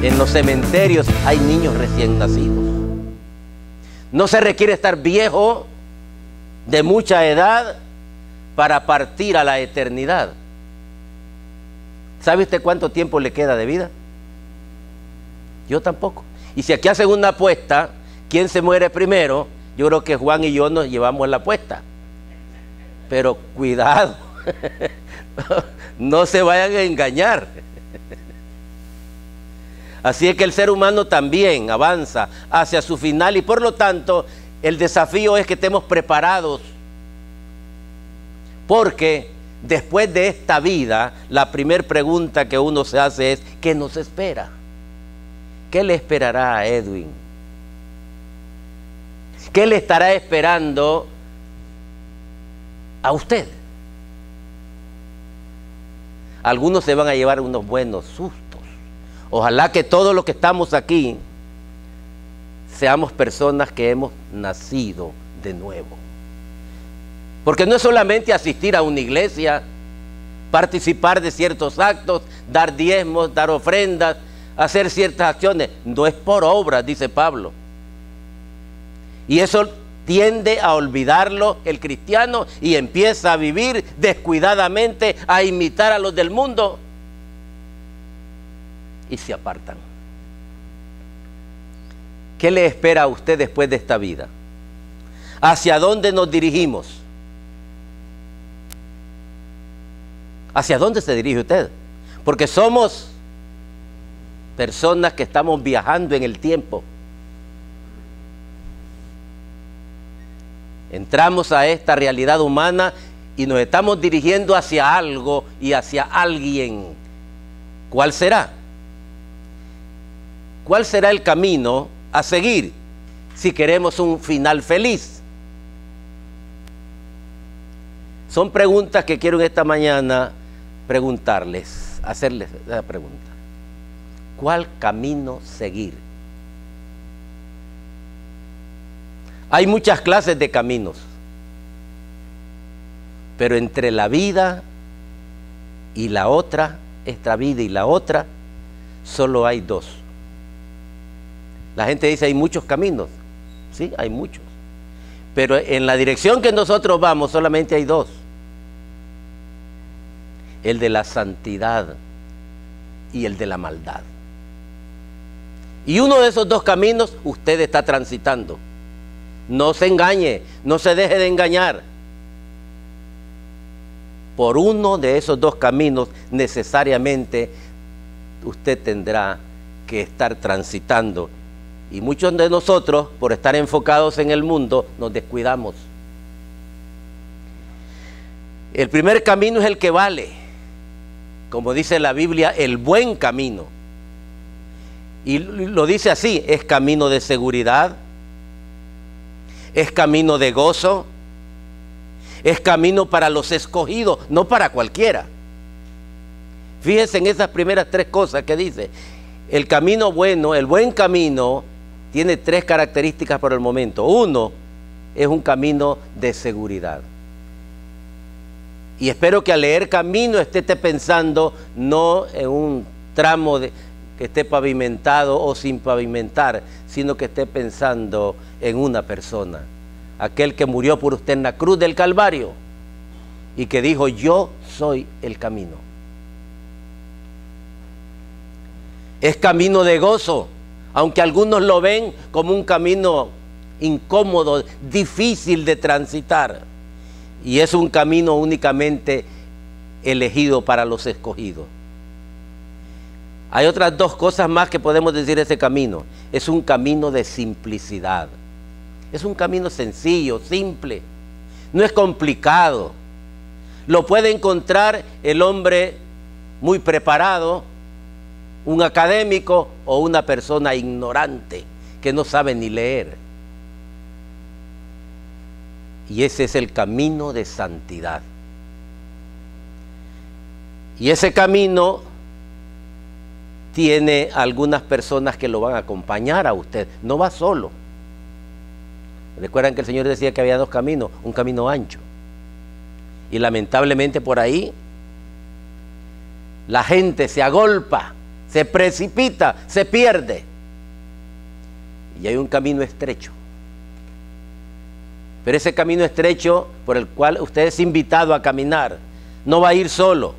En los cementerios hay niños recién nacidos. No se requiere estar viejo, de mucha edad, para partir a la eternidad. ¿Sabe usted cuánto tiempo le queda de vida? Yo tampoco. Y si aquí hacen una apuesta, ¿quién se muere primero? Yo creo que Juan y yo nos llevamos la apuesta. Pero cuidado, no se vayan a engañar. Así es que el ser humano también avanza hacia su final y por lo tanto el desafío es que estemos preparados, porque después de esta vida la primera pregunta que uno se hace es ¿qué nos espera? ¿Qué le esperará a Edwin? ¿Qué le estará esperando a usted? Algunos se van a llevar unos buenos sustos. Ojalá que todos los que estamos aquí seamos personas que hemos nacido de nuevo. Porque no es solamente asistir a una iglesia, participar de ciertos actos, dar diezmos, dar ofrendas, hacer ciertas acciones. No es por obras, dice Pablo. Y eso tiende a olvidarlo el cristiano y empieza a vivir descuidadamente, a imitar a los del mundo. Y se apartan. ¿Qué le espera a usted después de esta vida? ¿Hacia dónde nos dirigimos? ¿Hacia dónde se dirige usted? Porque somos personas que estamos viajando en el tiempo. Entramos a esta realidad humana y nos estamos dirigiendo hacia algo y hacia alguien. ¿Cuál será? ¿Cuál será el camino a seguir si queremos un final feliz? Son preguntas que quiero en esta mañana preguntarles, hacerles la pregunta. ¿Cuál camino seguir? Hay muchas clases de caminos, pero entre la vida y la otra, esta vida y la otra, solo hay dos. La gente dice hay muchos caminos, sí, hay muchos, pero en la dirección que nosotros vamos solamente hay dos: el de la santidad y el de la maldad. Y uno de esos dos caminos usted está transitando. No se engañe, no se deje de engañar. Por uno de esos dos caminos necesariamente usted tendrá que estar transitando. Y muchos de nosotros, por estar enfocados en el mundo, nos descuidamos. El primer camino es el que vale, como dice la Biblia, el buen camino. Y lo dice así: es camino de seguridad, es camino de gozo, es camino para los escogidos, no para cualquiera. Fíjense en esas primeras tres cosas que dice. El camino bueno, el buen camino, tiene tres características por el momento. Uno, es un camino de seguridad. Y espero que al leer camino esté pensando no en un tramo que esté pavimentado o sin pavimentar, sino que esté pensando en una persona, aquel que murió por usted en la cruz del Calvario y que dijo: yo soy el camino. Es camino de gozo, aunque algunos lo ven como un camino incómodo, difícil de transitar, y es un camino únicamente elegido para los escogidos. Hay otras dos cosas más que podemos decir de ese camino. Es un camino de simplicidad. Es un camino sencillo, simple. No es complicado. Lo puede encontrar el hombre muy preparado, un académico o una persona ignorante que no sabe ni leer. Y ese es el camino de santidad. Y ese camino tiene algunas personas que lo van a acompañar a usted. No va solo. Recuerdan que el Señor decía que había dos caminos, un camino ancho. Y lamentablemente por ahí la gente se agolpa se precipita, se pierde. Y hay un camino estrecho. Pero ese camino estrecho por el cual usted es invitado a caminar, no va a ir solo.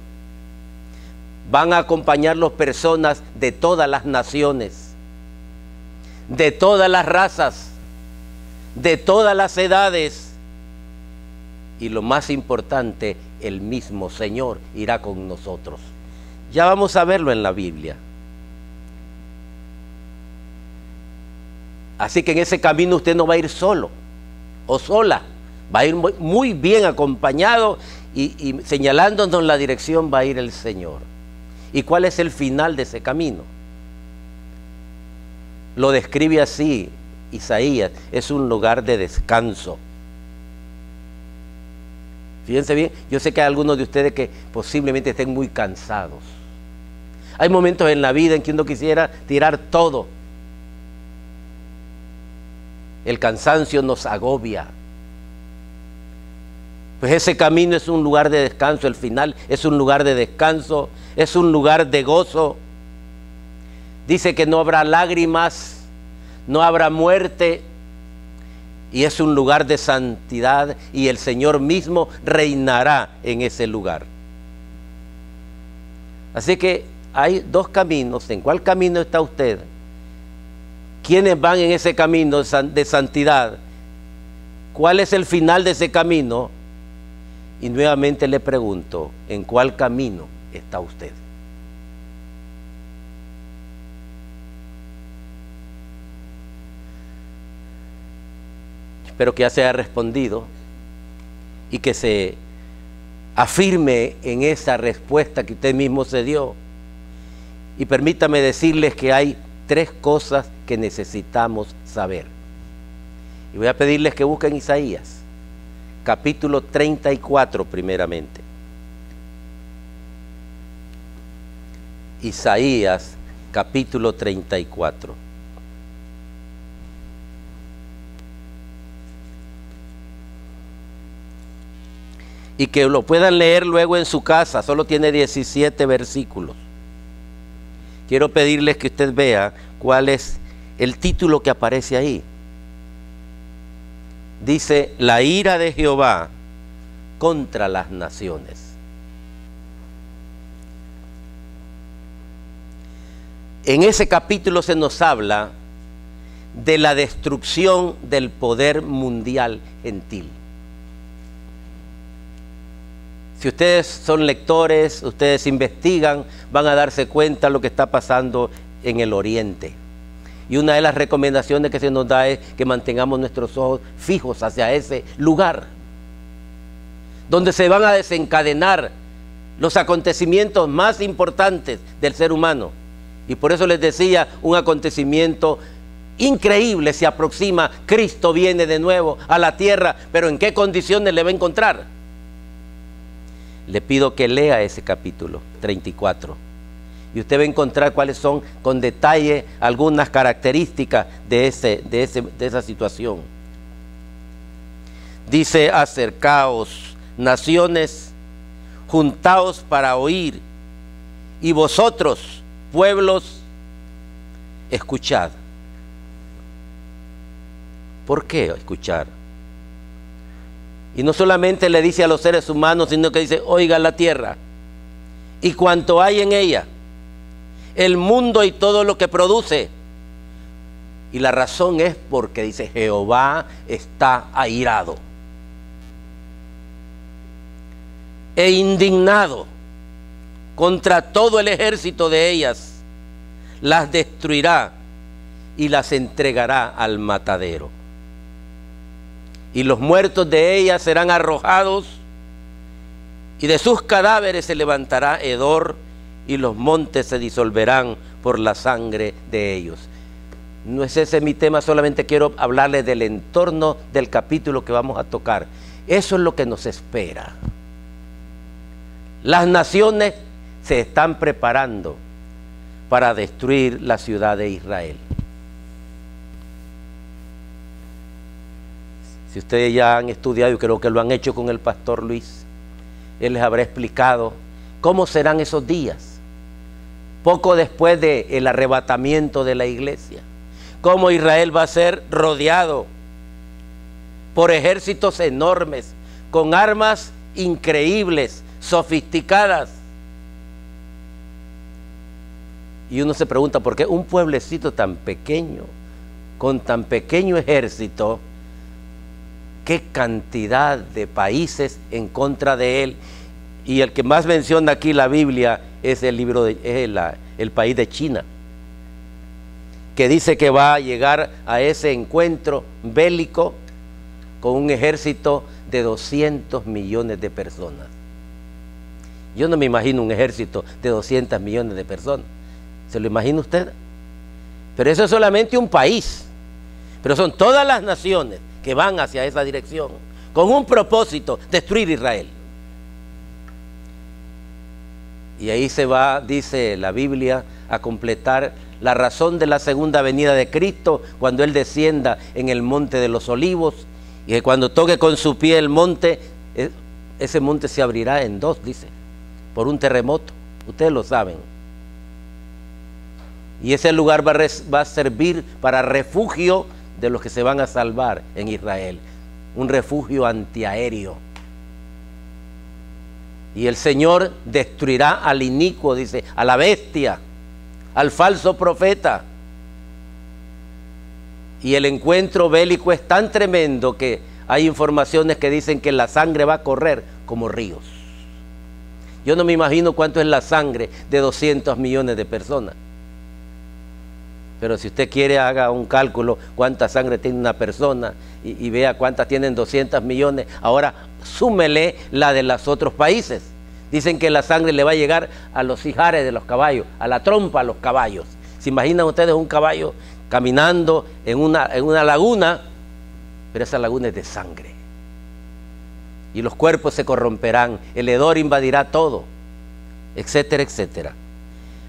Van a acompañarlos personas de todas las naciones, de todas las razas, de todas las edades. Y lo más importante, el mismo Señor irá con nosotros. Ya vamos a verlo en la Biblia. Así que en ese camino usted no va a ir solo o sola, va a ir muy bien acompañado y señalándonos la dirección va a ir el Señor. ¿Y cuál es el final de ese camino? Lo describe así Isaías: es un lugar de descanso. Fíjense bien, yo sé que hay algunos de ustedes que posiblemente estén muy cansados. Hay momentos en la vida en que uno quisiera tirar todo. El cansancio nos agobia. Pues ese camino es un lugar de descanso, el final es un lugar de descanso, es un lugar de gozo. Dice que no habrá lágrimas, no habrá muerte, y es un lugar de santidad, y el Señor mismo reinará en ese lugar. Así que hay dos caminos. ¿En cuál camino está usted? ¿Quiénes van en ese camino de santidad? ¿Cuál es el final de ese camino? Y nuevamente le pregunto, ¿en cuál camino está usted? Espero que ya se haya respondido y que se afirme en esa respuesta que usted mismo se dio. Y permítame decirles que hay tres cosas que necesitamos saber. Y voy a pedirles que busquen Isaías, capítulo 34 primeramente. Isaías, capítulo 34. Y que lo puedan leer luego en su casa, solo tiene 17 versículos. Quiero pedirles que usted vea cuál es el título que aparece ahí. Dice: la ira de Jehová contra las naciones. En ese capítulo se nos habla de la destrucción del poder mundial gentil. Si ustedes son lectores, ustedes investigan, van a darse cuenta de lo que está pasando en el Oriente. Y una de las recomendaciones que se nos da es que mantengamos nuestros ojos fijos hacia ese lugar, donde se van a desencadenar los acontecimientos más importantes del ser humano. Y por eso les decía, un acontecimiento increíble se aproxima. Cristo viene de nuevo a la tierra, pero ¿en qué condiciones le va a encontrar? Le pido que lea ese capítulo 34 y usted va a encontrar cuáles son con detalle algunas características de esa situación. Dice: acercaos, naciones, juntaos para oír, y vosotros, pueblos, escuchad. ¿Por qué escuchar? Y no solamente le dice a los seres humanos, sino que dice: oiga la tierra y cuanto hay en ella, el mundo y todo lo que produce. Y la razón es porque dice: Jehová está airado e indignado contra todo el ejército de ellas, las destruirá y las entregará al matadero. Y los muertos de ellas serán arrojados, y de sus cadáveres se levantará hedor, y los montes se disolverán por la sangre de ellos. No es ese mi tema, solamente quiero hablarles del entorno del capítulo que vamos a tocar. Eso es lo que nos espera. Las naciones se están preparando para destruir la ciudad de Israel. Si ustedes ya han estudiado, y creo que lo han hecho con el pastor Luis, él les habrá explicado cómo serán esos días. poco después del arrebatamiento de la iglesia. Cómo Israel va a ser rodeado por ejércitos enormes, con armas increíbles, sofisticadas. Y uno se pregunta, ¿por qué un pueblecito tan pequeño, con tan pequeño ejército, qué cantidad de países en contra de él? Y el que más menciona aquí la Biblia es el país de China, que dice que va a llegar a ese encuentro bélico con un ejército de 200 millones de personas. Yo no me imagino un ejército de 200 millones de personas. ¿Se lo imagina usted? Pero eso es solamente un país. Pero son todas las naciones que van hacia esa dirección, con un propósito: destruir Israel. Y ahí se va, dice la Biblia, a completar la razón de la segunda venida de Cristo, cuando Él descienda en el monte de los olivos, y que cuando toque con su pie el monte, ese monte se abrirá en dos, dice, por un terremoto. Ustedes lo saben. Y ese lugar va a servir para refugio de los que se van a salvar en Israel. Un refugio antiaéreo. Y el Señor destruirá al inicuo, dice, a la bestia, al falso profeta. Y el encuentro bélico es tan tremendo que hay informaciones que dicen que la sangre va a correr como ríos. Yo no me imagino cuánto es la sangre de 200 millones de personas. Pero si usted quiere, haga un cálculo cuánta sangre tiene una persona y vea cuántas tienen 200 millones. Ahora súmele la de los otros países. Dicen que la sangre le va a llegar a los ijares de los caballos, a la trompa de los caballos. ¿Se imaginan ustedes un caballo caminando en una laguna? Pero esa laguna es de sangre. Y los cuerpos se corromperán, el hedor invadirá todo, etcétera, etcétera.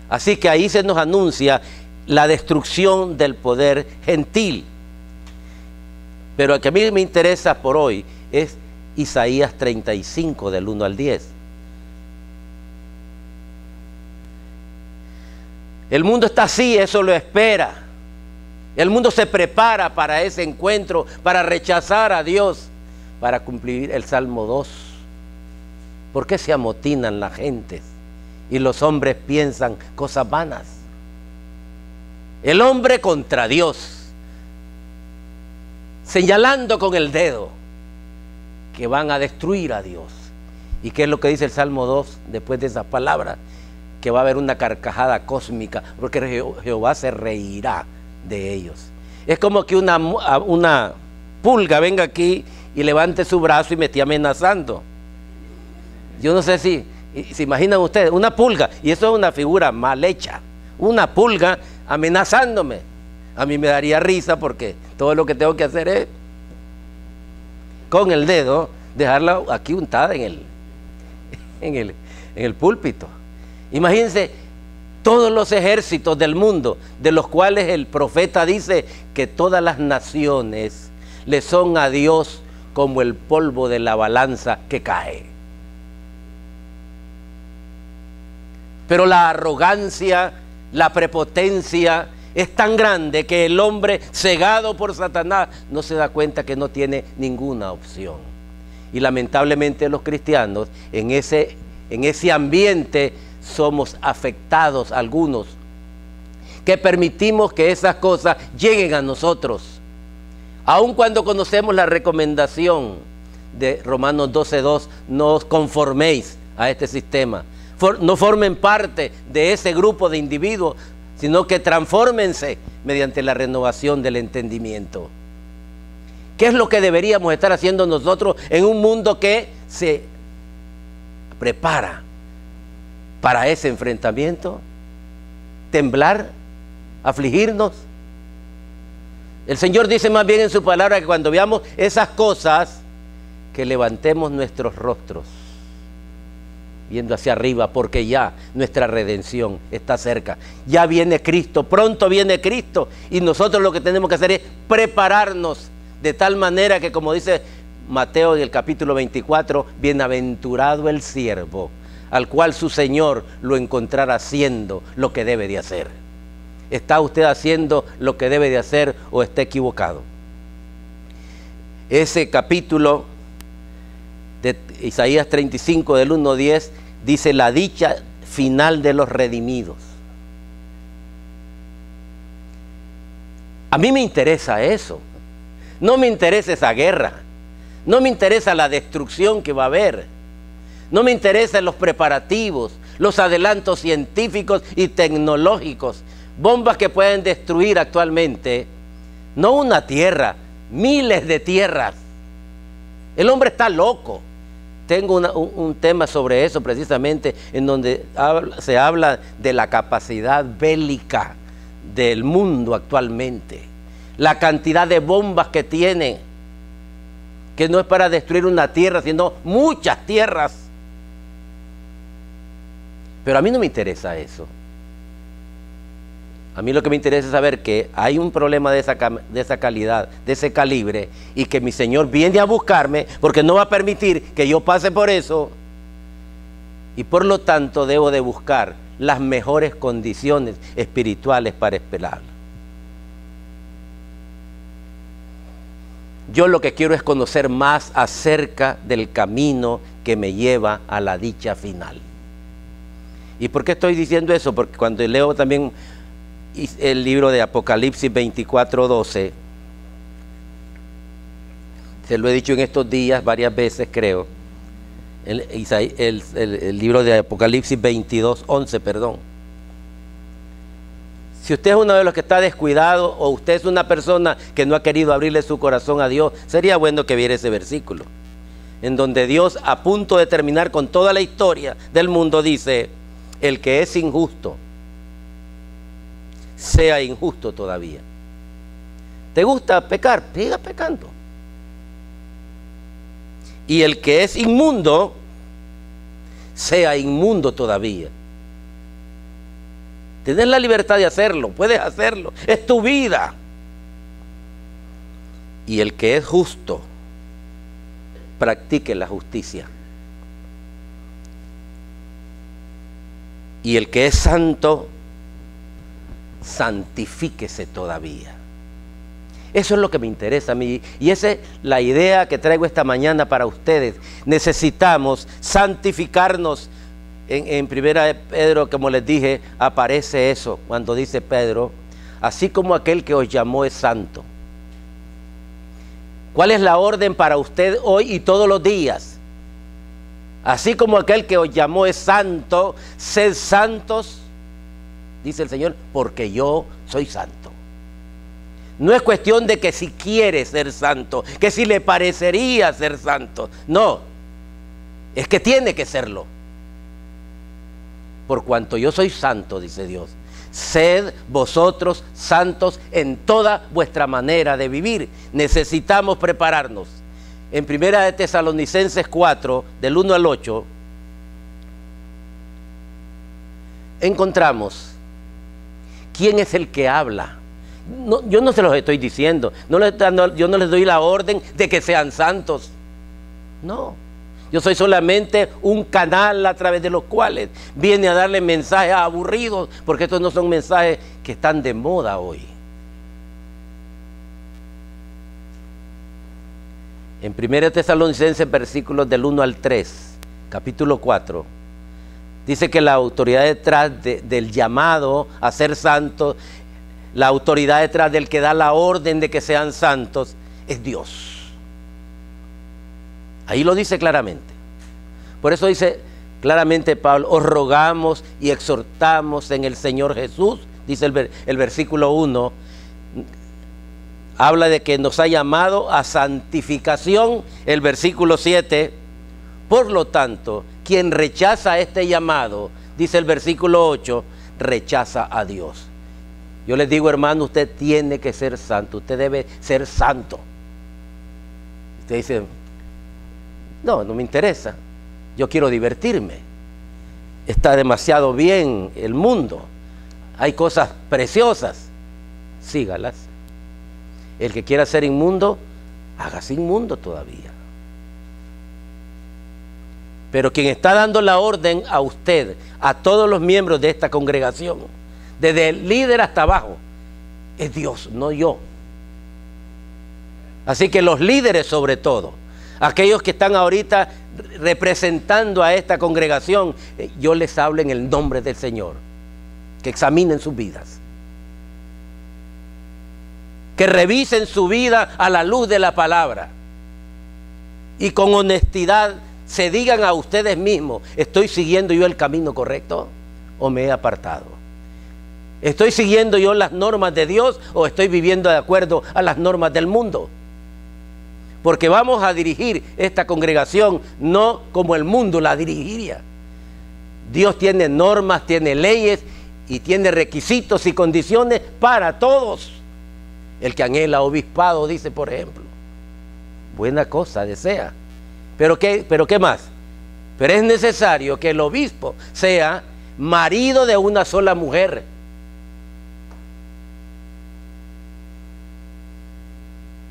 Así que ahí se nos anuncia la destrucción del poder gentil. Pero lo que a mí me interesa por hoy es Isaías 35, del 1 al 10. El mundo está así, eso lo espera. El mundo se prepara para ese encuentro, para rechazar a Dios, para cumplir el Salmo 2. ¿Por qué se amotinan las gentes y los hombres piensan cosas vanas? El hombre contra Dios, señalando con el dedo que van a destruir a Dios. ¿Y qué es lo que dice el Salmo 2 después de esas palabras? Que va a haber una carcajada cósmica, porque Jehová se reirá de ellos. Es como que una pulga venga aquí y levante su brazo y me esté amenazando. Yo no sé si se imaginan ustedes, una pulga, y eso es una figura mal hecha, una pulga amenazándome. A mí me daría risa, porque todo lo que tengo que hacer es con el dedo dejarla aquí untada en el púlpito. Imagínense todos los ejércitos del mundo, de los cuales el profeta dice que todas las naciones le son a Dios como el polvo de la balanza que cae. Pero la arrogancia, la prepotencia es tan grande que el hombre, cegado por Satanás, no se da cuenta que no tiene ninguna opción. Y lamentablemente los cristianos en ese ambiente somos afectados algunos, que permitimos que esas cosas lleguen a nosotros. Aun cuando conocemos la recomendación de Romanos 12:2, no os conforméis a este sistema. No formen parte de ese grupo de individuos, sino que transfórmense mediante la renovación del entendimiento. ¿Qué es lo que deberíamos estar haciendo nosotros en un mundo que se prepara para ese enfrentamiento? ¿Temblar? ¿Afligirnos? El Señor dice más bien en su palabra que cuando veamos esas cosas, que levantemos nuestros rostros viendo hacia arriba, porque ya nuestra redención está cerca. Ya viene Cristo, pronto viene Cristo, y nosotros lo que tenemos que hacer es prepararnos de tal manera que, como dice Mateo en el capítulo 24, bienaventurado el siervo al cual su Señor lo encontrara haciendo lo que debe de hacer. ¿Está usted haciendo lo que debe de hacer o está equivocado? Ese capítulo de Isaías 35 del 1 al 10 dice la dicha final de los redimidos. A mí me interesa eso. No me interesa esa guerra. No me interesa la destrucción que va a haber. No me interesan los preparativos, los adelantos científicos y tecnológicos. Bombas que pueden destruir actualmente, no una tierra, miles de tierras. El hombre está loco. Tengo un tema sobre eso precisamente, en donde se habla de la capacidad bélica del mundo actualmente. La cantidad de bombas que tiene, que no es para destruir una tierra, sino muchas tierras. Pero a mí no me interesa eso. A mí lo que me interesa es saber que hay un problema de esa calidad, de ese calibre, y que mi Señor viene a buscarme, porque no va a permitir que yo pase por eso. Y por lo tanto debo de buscar las mejores condiciones espirituales para esperarlo. Yo lo que quiero es conocer más acerca del camino que me lleva a la dicha final. ¿Y por qué estoy diciendo eso? Porque cuando leo también el libro de Apocalipsis 24:12, se lo he dicho en estos días varias veces, creo, el libro de Apocalipsis 22:11, perdón. Si usted es uno de los que está descuidado, o usted es una persona que no ha querido abrirle su corazón a Dios, sería bueno que viera ese versículo, en donde Dios, a punto de terminar con toda la historia del mundo, dice: el que es injusto, sea injusto todavía. ¿Te gusta pecar? Siga pecando. Y el que es inmundo, sea inmundo todavía. Tienes la libertad de hacerlo, puedes hacerlo, es tu vida. Y el que es justo, practique la justicia. Y el que es santo, santifíquese todavía. Eso es lo que me interesa a mí, y esa es la idea que traigo esta mañana para ustedes. Necesitamos santificarnos. En primera de Pedro, como les dije, aparece eso cuando dice Pedro: así como aquel que os llamó es santo. ¿Cuál es la orden para usted hoy y todos los días? Así como aquel que os llamó es santo, sed santos, dice el Señor, porque yo soy santo. No es cuestión de que si quiere ser santo, que si le parecería ser santo. No, es que tiene que serlo. Por cuanto yo soy santo, dice Dios, sed vosotros santos en toda vuestra manera de vivir. Necesitamos prepararnos. En primera de Tesalonicenses 4, del 1 al 8, encontramos quién es el que habla. No, yo no se los estoy diciendo, yo no les doy la orden de que sean santos. No, yo soy solamente un canal a través de los cuales viene a darle mensajes aburridos, porque estos no son mensajes que están de moda hoy. En 1 Tesalonicenses, versículos del 1 al 3, capítulo 4, dice que la autoridad detrás del llamado a ser santos, la autoridad detrás del que da la orden de que sean santos, es Dios. Ahí lo dice claramente. Por eso dice claramente Pablo: os rogamos y exhortamos en el Señor Jesús, dice el versículo 1, habla de que nos ha llamado a santificación. El versículo 7, por lo tanto, quien rechaza este llamado, dice el versículo 8, rechaza a Dios. Yo les digo, hermano, usted tiene que ser santo, usted debe ser santo. Usted dice: no, no me interesa, yo quiero divertirme. Está demasiado bien el mundo, hay cosas preciosas, sígalas. El que quiera ser inmundo, hágase inmundo todavía. Pero quien está dando la orden a usted, a todos los miembros de esta congregación, desde el líder hasta abajo, es Dios, no yo. Así que los líderes, sobre todo, aquellos que están ahorita representando a esta congregación, yo les hablo en el nombre del Señor, que examinen sus vidas, que revisen su vida a la luz de la palabra y con honestidad se digan a ustedes mismos: ¿estoy siguiendo yo el camino correcto o me he apartado? ¿Estoy siguiendo yo las normas de Dios o estoy viviendo de acuerdo a las normas del mundo? Porque vamos a dirigir esta congregación no como el mundo la dirigiría. Dios tiene normas, tiene leyes y tiene requisitos y condiciones para todos. El que anhela obispado, dice, por ejemplo, buena cosa desea. ¿Pero qué más? Pero es necesario que el obispo sea marido de una sola mujer.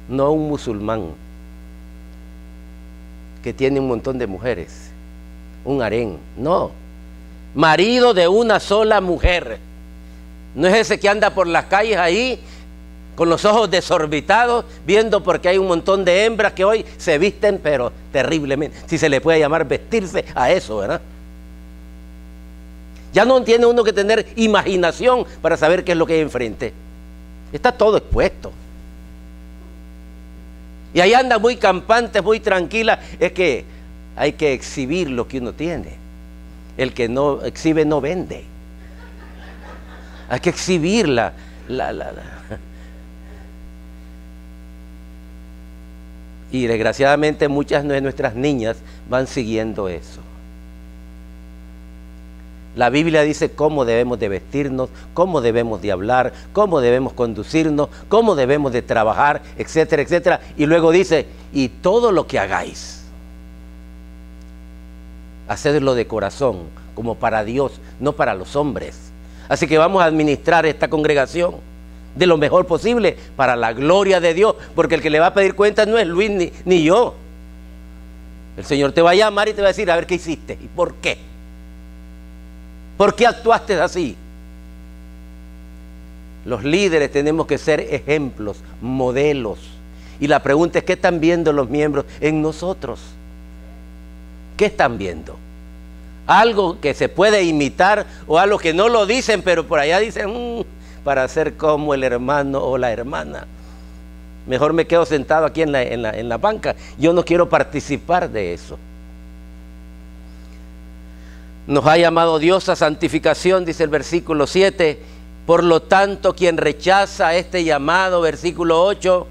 No un musulmán que tiene un montón de mujeres, un harén. No, marido de una sola mujer. No es ese que anda por las calles ahí con los ojos desorbitados, viendo porque hay un montón de hembras que hoy se visten, pero terriblemente, si se le puede llamar vestirse a eso, ¿verdad? Ya no tiene uno que tener imaginación para saber qué es lo que hay enfrente. Está todo expuesto. Y ahí anda muy campante, muy tranquila. Es que hay que exhibir lo que uno tiene. El que no exhibe no vende. Hay que exhibirla. Y desgraciadamente muchas de nuestras niñas van siguiendo eso. La Biblia dice cómo debemos de vestirnos, cómo debemos de hablar, cómo debemos conducirnos, cómo debemos de trabajar, etcétera, etcétera. Y luego dice: y todo lo que hagáis, hacedlo de corazón, como para Dios, no para los hombres. Así que vamos a administrar esta congregación de lo mejor posible para la gloria de Dios, porque el que le va a pedir cuentas no es Luis ni yo. El Señor te va a llamar y te va a decir: a ver qué hiciste y por qué. ¿Por qué actuaste así? Los líderes tenemos que ser ejemplos, modelos. Y la pregunta es: ¿qué están viendo los miembros en nosotros? ¿Qué están viendo? ¿Algo que se puede imitar o algo que no lo dicen, pero por allá dicen para ser como el hermano o la hermana? Mejor me quedo sentado aquí en la banca. Yo no quiero participar de eso. Nos ha llamado Dios a santificación, dice el versículo 7. Por lo tanto, quien rechaza este llamado, versículo 8,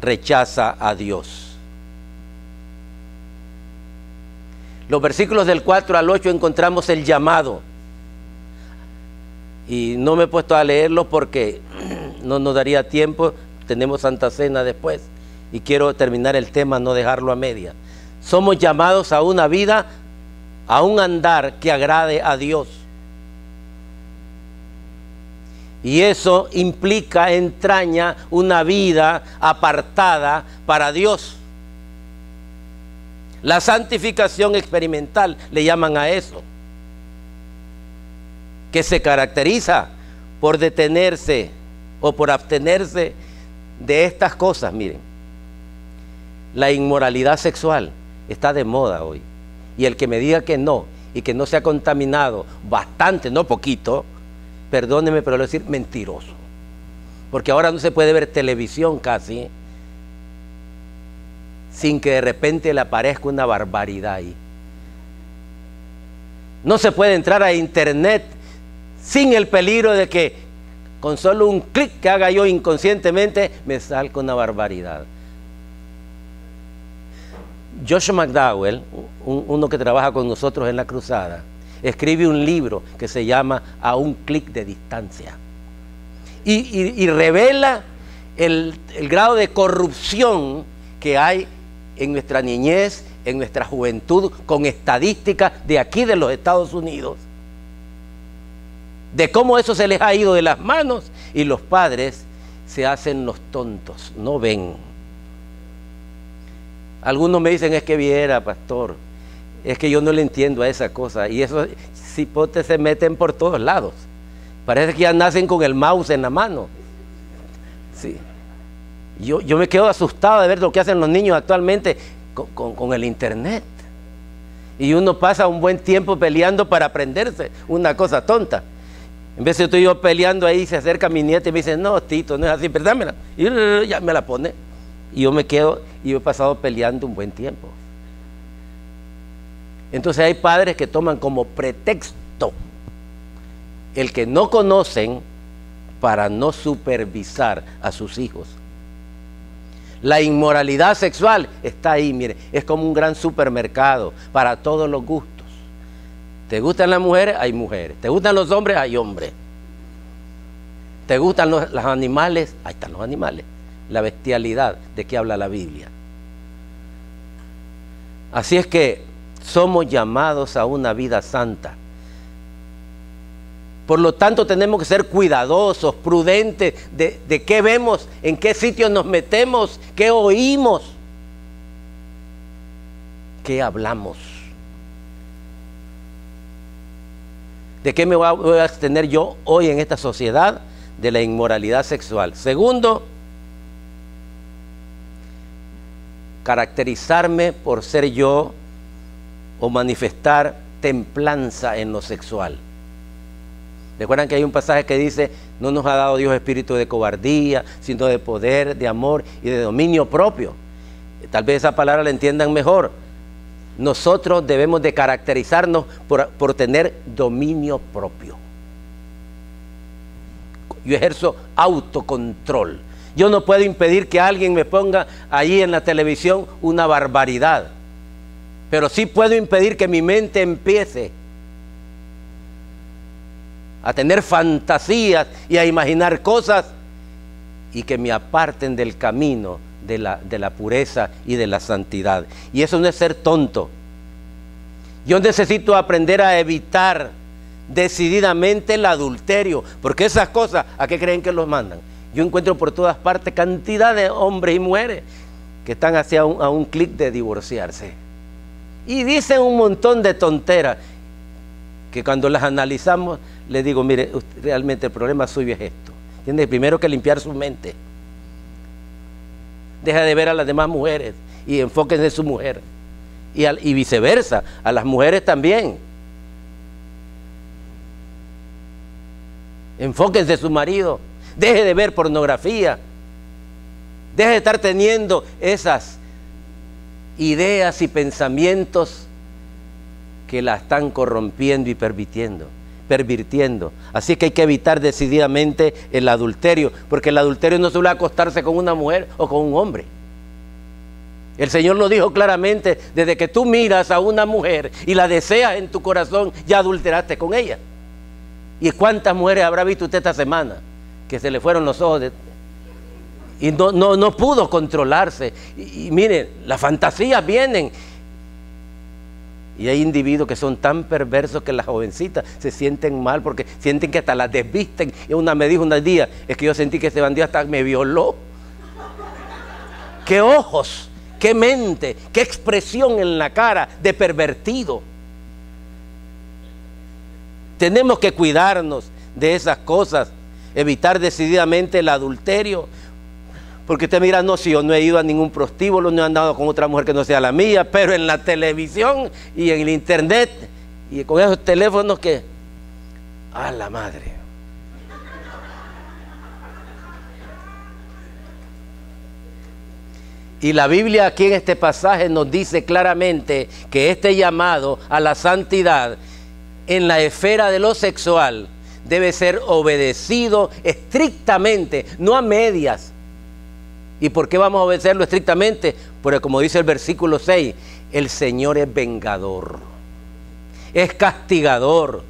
rechaza a Dios. Los versículos del 4 al 8 encontramos el llamado. Y no me he puesto a leerlo porque no nos daría tiempo. Tenemos Santa Cena después. Y quiero terminar el tema, no dejarlo a media. Somos llamados a una vida, a un andar que agrade a Dios. Y eso implica, entraña una vida apartada para Dios. La santificación experimental le llaman a eso, que se caracteriza por detenerse o por abstenerse de estas cosas. Miren, la inmoralidad sexual está de moda hoy. Y el que me diga que no, y que no se ha contaminado bastante, no poquito, perdóneme, pero le voy a decir mentiroso. Porque ahora no se puede ver televisión casi sin que de repente le aparezca una barbaridad ahí. No se puede entrar a internet sin el peligro de que con solo un clic que haga yo inconscientemente me salga una barbaridad. Joshua McDowell, uno que trabaja con nosotros en la cruzada, escribe un libro que se llama A un clic de distancia. Y revela el grado de corrupción que hay en nuestra niñez, en nuestra juventud, con estadísticas de aquí de los Estados Unidos, de cómo eso se les ha ido de las manos y los padres se hacen los tontos, no ven. Algunos me dicen: es que viera, pastor, Es que yo no le entiendo a esa cosa. Y esos cipotes se meten por todos lados. Parece que ya nacen con el mouse en la mano. Sí. Yo me quedo asustado de ver lo que hacen los niños actualmente con el internet. Y uno pasa un buen tiempo peleando para aprenderse una cosa tonta. En vez de estoy yo peleando ahí, se acerca mi nieta y me dice, no, Tito, no es así, pero dámela. Y ya me la pone. Y yo me quedo, y yo he pasado peleando un buen tiempo. Entonces hay padres que toman como pretexto el que no conocen para no supervisar a sus hijos. La inmoralidad sexual está ahí, mire, es como un gran supermercado para todos los gustos. ¿Te gustan las mujeres? Hay mujeres. ¿Te gustan los hombres? Hay hombres. ¿Te gustan los animales? Ahí están los animales. La bestialidad de que habla la Biblia. Así es que somos llamados a una vida santa. Por lo tanto, tenemos que ser cuidadosos, prudentes de qué vemos, en qué sitios nos metemos, qué oímos, qué hablamos. ¿De qué me voy a abstener yo hoy en esta sociedad? De la inmoralidad sexual. Segundo, caracterizarme por ser yo o manifestar templanza en lo sexual. Recuerdan que hay un pasaje que dice, no nos ha dado Dios espíritu de cobardía, sino de poder, de amor y de dominio propio. Tal vez esa palabra la entiendan mejor. Nosotros debemos de caracterizarnos por tener dominio propio. Yo ejerzo autocontrol. Yo no puedo impedir que alguien me ponga ahí en la televisión una barbaridad. Pero sí puedo impedir que mi mente empiece a tener fantasías y a imaginar cosas y que me aparten del camino de la pureza y de la santidad. Y eso no es ser tonto. Yo necesito aprender a evitar decididamente el adulterio, porque esas cosas, ¿a qué creen que los mandan? Yo encuentro por todas partes cantidad de hombres y mujeres que están a un clic de divorciarse. Y dicen un montón de tonteras que cuando las analizamos, les digo, mire, realmente el problema suyo es esto. Tiene primero que limpiar su mente. Deja de ver a las demás mujeres y enfóquense en su mujer. Y viceversa, a las mujeres también. Enfóquense en su marido. Deje de ver pornografía. Deje de estar teniendo esas ideas y pensamientos que la están corrompiendo y pervirtiendo. Así que hay que evitar decididamente el adulterio, porque el adulterio no solo es acostarse con una mujer o con un hombre. El Señor lo dijo claramente, desde que tú miras a una mujer y la deseas en tu corazón, ya adulteraste con ella. ¿Y cuántas mujeres habrá visto usted esta semana que se le fueron los ojos y no pudo controlarse? Y miren, las fantasías vienen. Y hay individuos que son tan perversos que las jovencitas se sienten mal porque sienten que hasta las desvisten. Y una me dijo un día, es que yo sentí que ese bandido hasta me violó. ¡Qué ojos! ¡Qué mente! ¡Qué expresión en la cara de pervertido! Tenemos que cuidarnos de esas cosas, evitar decididamente el adulterio. Porque usted mira, no, si yo no he ido a ningún prostíbulo, no he andado con otra mujer que no sea la mía, pero en la televisión y en el internet y con esos teléfonos que... ¡a la madre! Y la Biblia aquí en este pasaje nos dice claramente que este llamado a la santidad en la esfera de lo sexual debe ser obedecido estrictamente, no a medias. ¿Y por qué vamos a obedecerlo estrictamente? Porque como dice el versículo 6, el Señor es vengador, es castigador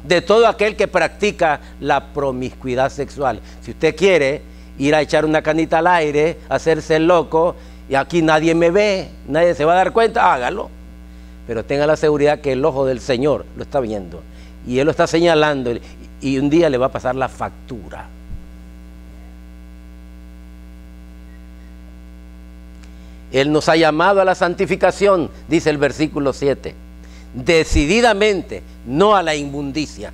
de todo aquel que practica la promiscuidad sexual. Si usted quiere ir a echar una canita al aire, hacerse el loco, y aquí nadie me ve, nadie se va a dar cuenta, hágalo. Pero tenga la seguridad que el ojo del Señor lo está viendo y Él lo está señalando y un día le va a pasar la factura. Él nos ha llamado a la santificación, dice el versículo 7. decididamente no a la inmundicia.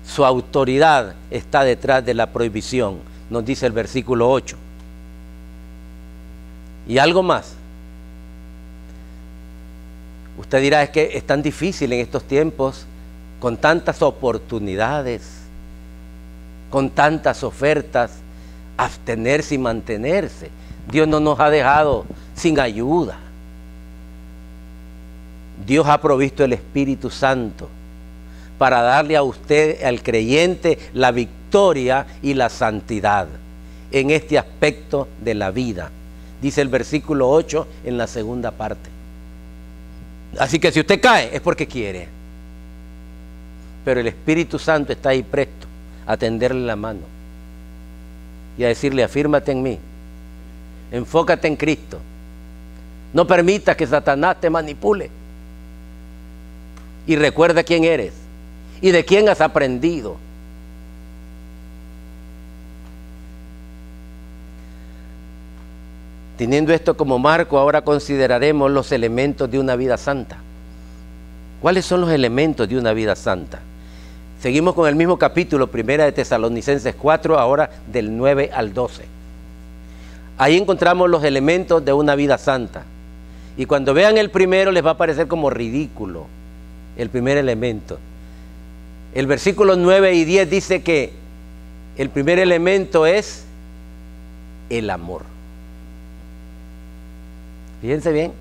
Su autoridad está detrás de la prohibición, nos dice el versículo 8. Y algo más. Usted dirá, es que es tan difícil en estos tiempos, con tantas oportunidades, con tantas ofertas, abstenerse y mantenerse. Dios no nos ha dejado sin ayuda. Dios ha provisto el Espíritu Santo para darle a usted, al creyente, la victoria y la santidad en este aspecto de la vida. Dice el versículo 8 en la segunda parte. Así que si usted cae es porque quiere. Pero el Espíritu Santo está ahí presto a tenderle la mano y a decirle, afírmate en mí, enfócate en Cristo, no permita que Satanás te manipule, y recuerda quién eres y de quién has aprendido. Teniendo esto como marco, ahora consideraremos los elementos de una vida santa. ¿Cuáles son los elementos de una vida santa? Seguimos con el mismo capítulo, Primera de Tesalonicenses 4, ahora del 9 al 12. Ahí encontramos los elementos de una vida santa. Y cuando vean el primero les va a parecer como ridículo el primer elemento. El versículo 9 y 10 dice que el primer elemento es el amor. Fíjense bien.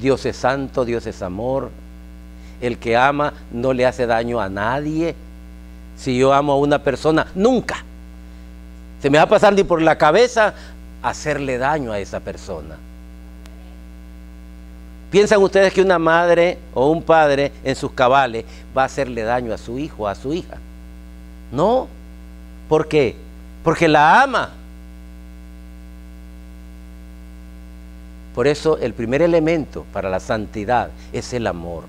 Dios es santo, Dios es amor. El que ama no le hace daño a nadie. Si yo amo a una persona, nunca se me va a pasar ni por la cabeza hacerle daño a esa persona. ¿Piensan ustedes que una madre o un padre en sus cabales va a hacerle daño a su hijo o a su hija? No. ¿Por qué? Porque la ama. Por eso el primer elemento para la santidad es el amor.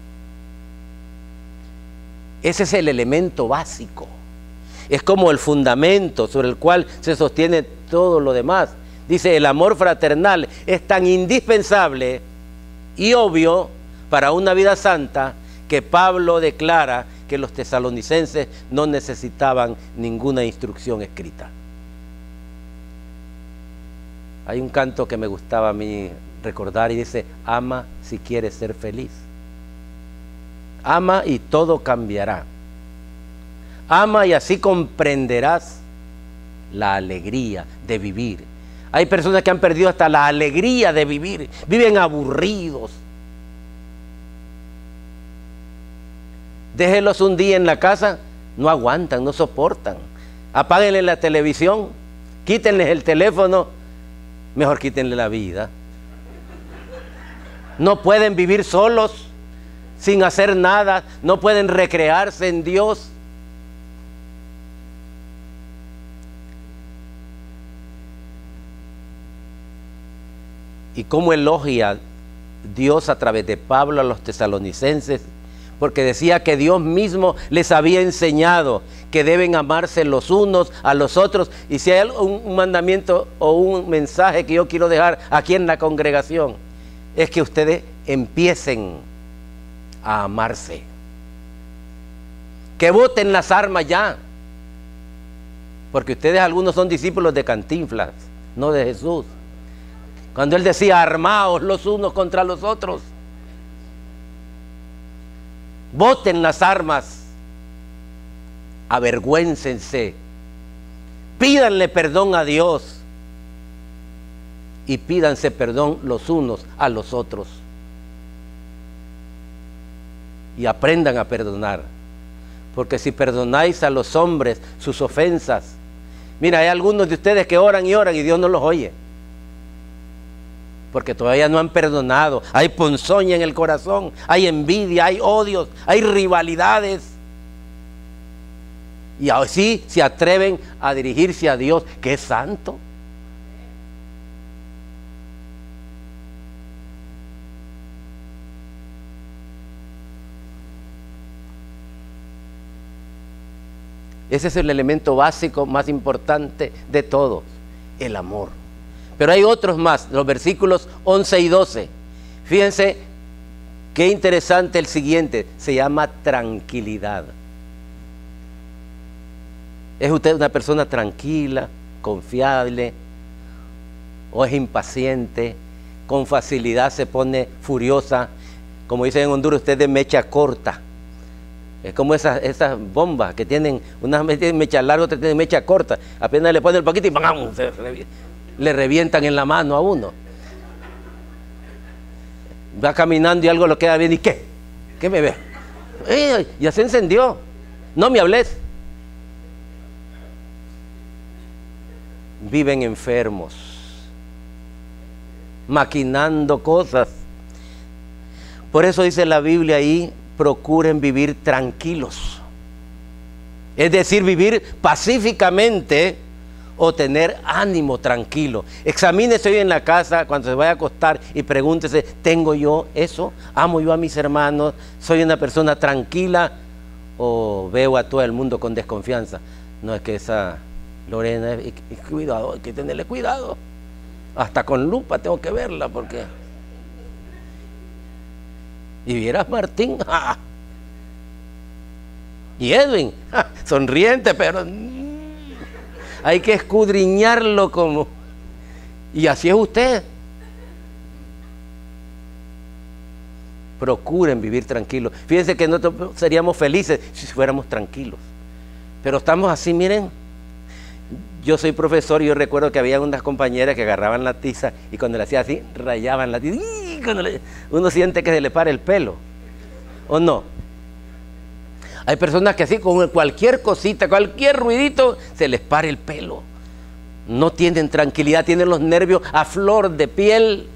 Ese es el elemento básico. Es como el fundamento sobre el cual se sostiene todo lo demás. Dice, el amor fraternal es tan indispensable y obvio para una vida santa que Pablo declara que los tesalonicenses no necesitaban ninguna instrucción escrita. Hay un canto que me gustaba a mí recordar y dice, ama si quieres ser feliz. Ama y todo cambiará. Ama y así comprenderás la alegría de vivir. Hay personas que han perdido hasta la alegría de vivir. Viven aburridos. Déjenlos un día en la casa, no aguantan, no soportan. Apáguenle la televisión, quítenles el teléfono, mejor quítenle la vida. No pueden vivir solos, sin hacer nada, no pueden recrearse en Dios. Y cómo elogia Dios a través de Pablo a los tesalonicenses, porque decía que Dios mismo les había enseñado que deben amarse los unos a los otros. Y si hay un mandamiento o un mensaje que yo quiero dejar aquí en la congregación, es que ustedes empiecen a amarse, que boten las armas ya, porque ustedes algunos son discípulos de Cantinflas, no de Jesús, cuando él decía armaos los unos contra los otros. Boten las armas, avergüéncense, pídanle perdón a Dios y pídanse perdón los unos a los otros. Y aprendan a perdonar, porque si perdonáis a los hombres sus ofensas, mira, hay algunos de ustedes que oran y Dios no los oye, porque todavía no han perdonado. Hay ponzoña en el corazón, hay envidia, hay odios, hay rivalidades, y así se atreven a dirigirse a Dios, que es santo. Ese es el elemento básico más importante de todos, el amor. Pero hay otros más, los versículos 11 y 12. Fíjense qué interesante el siguiente, se llama tranquilidad. ¿Es usted una persona tranquila, confiable, o es impaciente, con facilidad se pone furiosa? Como dicen en Honduras, usted es de mecha corta. Es como esas bombas que tienen, unas tienen mecha larga, otras tienen mecha corta. Apenas le ponen el paquete y ¡bam! Le revientan en la mano a uno. Va caminando y algo lo queda bien. ¿Y qué? ¿Qué me ve? Ya se encendió. No me hables. Viven enfermos, maquinando cosas. Por eso dice la Biblia ahí, procuren vivir tranquilos. Es decir, vivir pacíficamente o tener ánimo tranquilo. Examínese hoy en la casa cuando se vaya a acostar y pregúntese, ¿tengo yo eso? ¿Amo yo a mis hermanos? ¿Soy una persona tranquila o veo a todo el mundo con desconfianza? No, es que esa Lorena, cuidado, hay que tenerle cuidado. Hasta con lupa tengo que verla porque... Y vieras Martín, ¡ja! Y Edwin, ¡ja! Sonriente, pero hay que escudriñarlo como... Y así es usted. Procuren vivir tranquilos. Fíjense que nosotros seríamos felices si fuéramos tranquilos. Pero estamos así, miren. Yo soy profesor y yo recuerdo que había unas compañeras que agarraban la tiza y cuando le hacía así, rayaban la tiza. ¡Y! Uno siente que se le para el pelo. ¿O no? Hay personas que así, con cualquier cosita, cualquier ruidito, se les para el pelo. No tienen tranquilidad, tienen los nervios a flor de piel.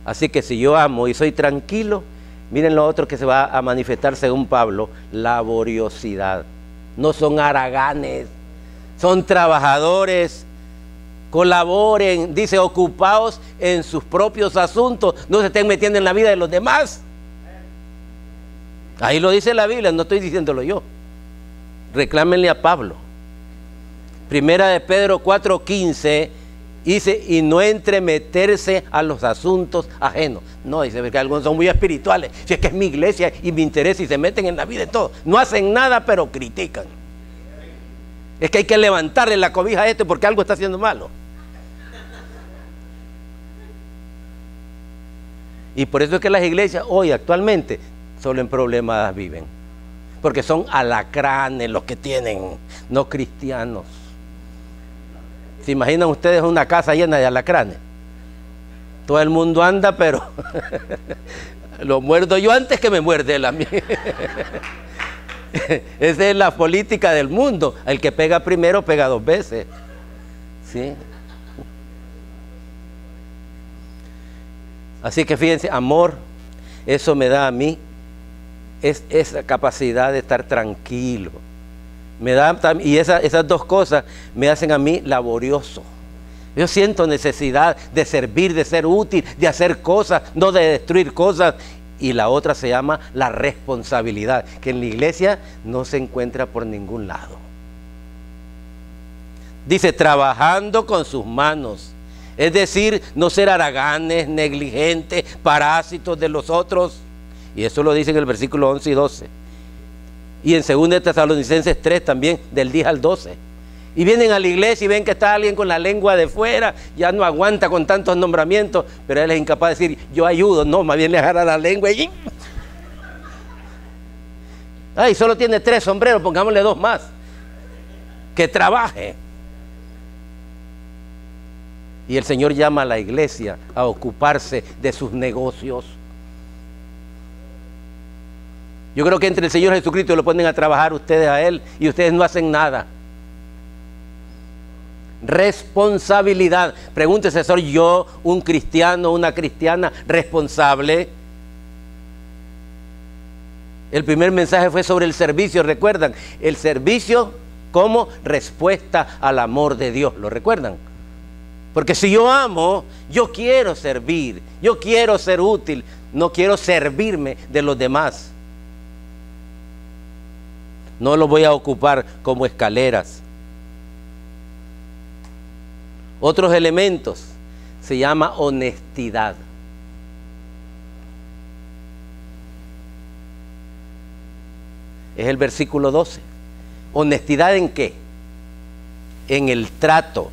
Así que si yo amo y soy tranquilo, miren lo otro que se va a manifestar según Pablo, laboriosidad. No son haraganes, son trabajadores. Colaboren, dice, ocupados en sus propios asuntos, no se estén metiendo en la vida de los demás. Ahí lo dice la Biblia, no estoy diciéndolo yo. Reclámenle a Pablo. Primera de Pedro 4:15 dice, y no entremeterse a los asuntos ajenos. No, dice, porque algunos son muy espirituales. Si es que es mi iglesia y me interesa y se meten en la vida de todo. No hacen nada, pero critican. Es que hay que levantarle la cobija a este porque algo está haciendo malo. Y por eso es que las iglesias hoy actualmente solo en problemas viven. Porque son alacranes los que tienen, no cristianos. ¿Se imaginan ustedes una casa llena de alacranes? Todo el mundo anda, pero lo muerdo yo antes que me muerde él a mí. Esa es la política del mundo. El que pega primero pega dos veces. ¿Sí? Así que fíjense, amor, eso me da a mí esa capacidad de estar tranquilo. Me da, y esas dos cosas me hacen a mí laborioso. Yo siento necesidad de servir, de ser útil, de hacer cosas, no de destruir cosas. Y la otra se llama la responsabilidad, que en la iglesia no se encuentra por ningún lado. Dice, trabajando con sus manos. Es decir, no ser haraganes, negligentes, parásitos de los otros. Y eso lo dice en el versículo 11 y 12. Y en 2 Tesalonicenses 3 también, del 10 al 12. Y vienen a la iglesia y ven que está alguien con la lengua de fuera, ya no aguanta con tantos nombramientos, pero él es incapaz de decir, yo ayudo. No, más bien le agarra la lengua y... Ay, solo tiene 3 sombreros, pongámosle 2 más. Que trabaje. Y el Señor llama a la iglesia a ocuparse de sus negocios. Yo creo que entre el Señor Jesucristo lo ponen a trabajar ustedes a Él y ustedes no hacen nada. Responsabilidad. Pregúntese, ¿soy yo un cristiano, una cristiana responsable? El primer mensaje fue sobre el servicio, ¿recuerdan? El servicio como respuesta al amor de Dios, ¿lo recuerdan? Porque si yo amo, yo quiero servir, yo quiero ser útil, no quiero servirme de los demás. No los voy a ocupar como escaleras. Otros elementos se llama honestidad. Es el versículo 12. ¿Honestidad en qué? En el trato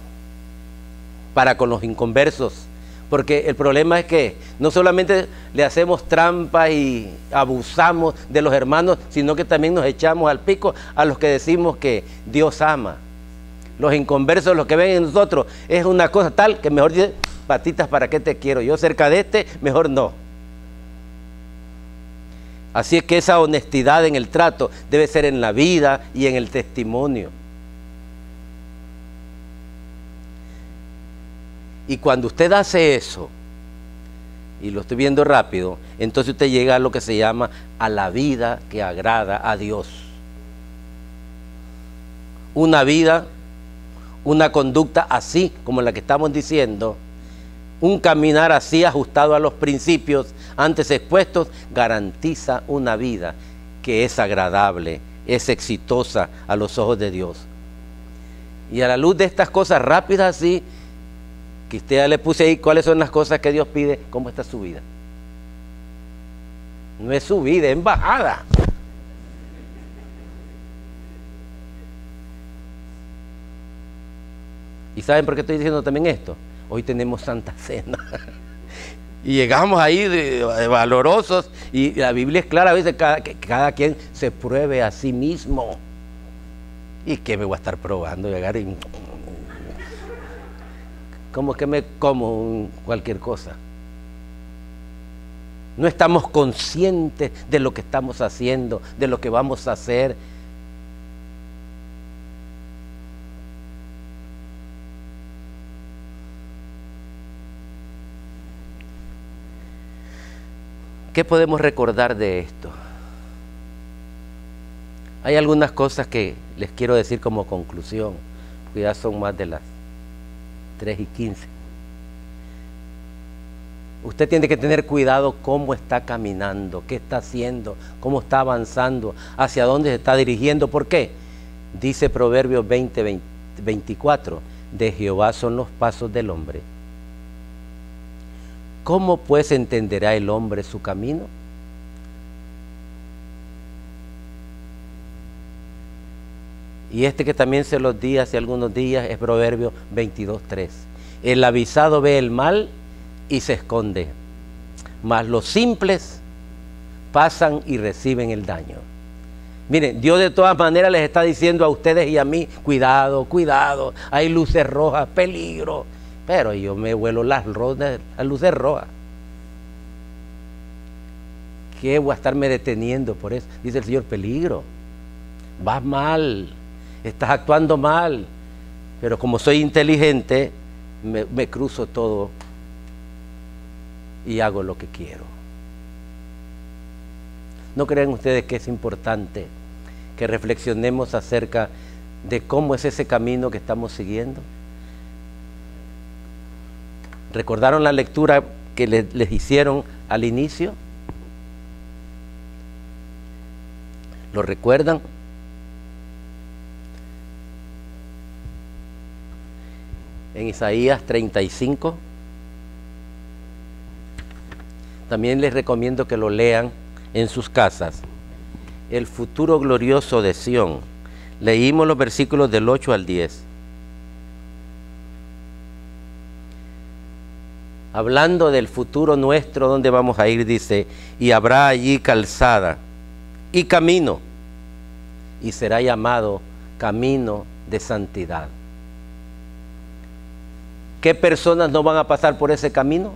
para con los inconversos. Porque el problema es que no solamente le hacemos trampa y abusamos de los hermanos, sino que también nos echamos al pico a los que decimos que Dios ama. Los inconversos, los que ven en nosotros, es una cosa tal que mejor dice, patitas, ¿para qué te quiero? Yo cerca de este, mejor no. Así es que esa honestidad en el trato debe ser en la vida y en el testimonio. Y cuando usted hace eso, y lo estoy viendo rápido, entonces usted llega a lo que se llama a la vida que agrada a Dios. Una vida, una conducta así como la que estamos diciendo, un caminar así ajustado a los principios antes expuestos, garantiza una vida que es agradable, es exitosa a los ojos de Dios. Y a la luz de estas cosas rápidas así, que usted ya le puse ahí cuáles son las cosas que Dios pide, ¿cómo está su vida? No es su vida, es embajada. ¿Y saben por qué estoy diciendo también esto? Hoy tenemos Santa Cena. Y llegamos ahí de valorosos, y la Biblia es clara, dice que cada quien se pruebe a sí mismo. ¿Y qué me voy a estar probando? Llegar y... ¿Cómo que me como cualquier cosa? No estamos conscientes de lo que estamos haciendo, de lo que vamos a hacer. ¿Qué podemos recordar de esto? Hay algunas cosas que les quiero decir como conclusión, porque ya son más de las 3:15. Usted tiene que tener cuidado cómo está caminando, qué está haciendo, cómo está avanzando, hacia dónde se está dirigiendo. ¿Por qué? Dice Proverbios 24, de Jehová son los pasos del hombre. ¿Cómo pues entenderá el hombre su camino? Y este que también se los di hace algunos días es Proverbios 22:3. El avisado ve el mal y se esconde, mas los simples pasan y reciben el daño. Miren, Dios de todas maneras les está diciendo a ustedes y a mí, cuidado, cuidado, hay luces rojas, peligro. Pero yo me vuelo las luces rojas. ¿Qué voy a estarme deteniendo por eso? Dice el Señor, peligro, vas mal, estás actuando mal. Pero como soy inteligente, me cruzo todo y hago lo que quiero. ¿No creen ustedes que es importante que reflexionemos acerca de cómo es ese camino que estamos siguiendo? ¿Recordaron la lectura que les hicieron al inicio? ¿Lo recuerdan? En Isaías 35. También les recomiendo que lo lean en sus casas. El futuro glorioso de Sión. Leímos los versículos del 8 al 10. Hablando del futuro nuestro, donde vamos a ir, dice, y habrá allí calzada y camino, y será llamado camino de santidad. ¿Qué personas no van a pasar por ese camino?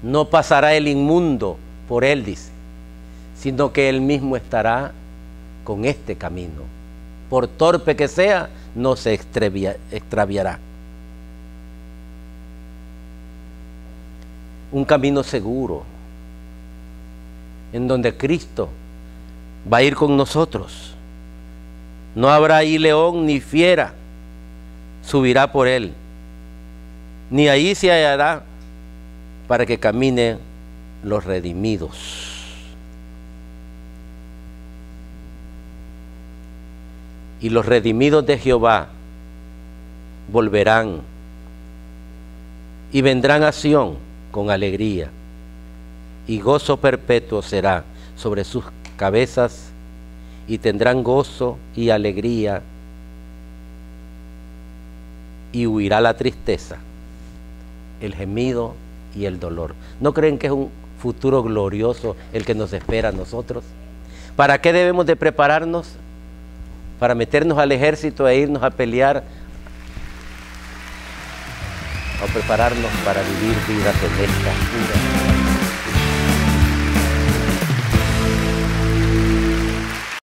No pasará el inmundo por él, dice, sino que él mismo estará con este camino. Por torpe que sea, no se extraviará. Un camino seguro, en donde Cristo va a ir con nosotros. No habrá ahí león ni fiera, subirá por él, ni ahí se hallará para que caminen los redimidos. Y los redimidos de Jehová volverán Y vendrán a Sión con alegría, y gozo perpetuo será sobre sus cabezas, y tendrán gozo y alegría, y huirá la tristeza, el gemido y el dolor. ¿No creen que es un futuro glorioso el que nos espera a nosotros? ¿Para qué debemos de prepararnos? Para meternos al ejército e irnos a pelear, o prepararnos para vivir vidas en esta vida.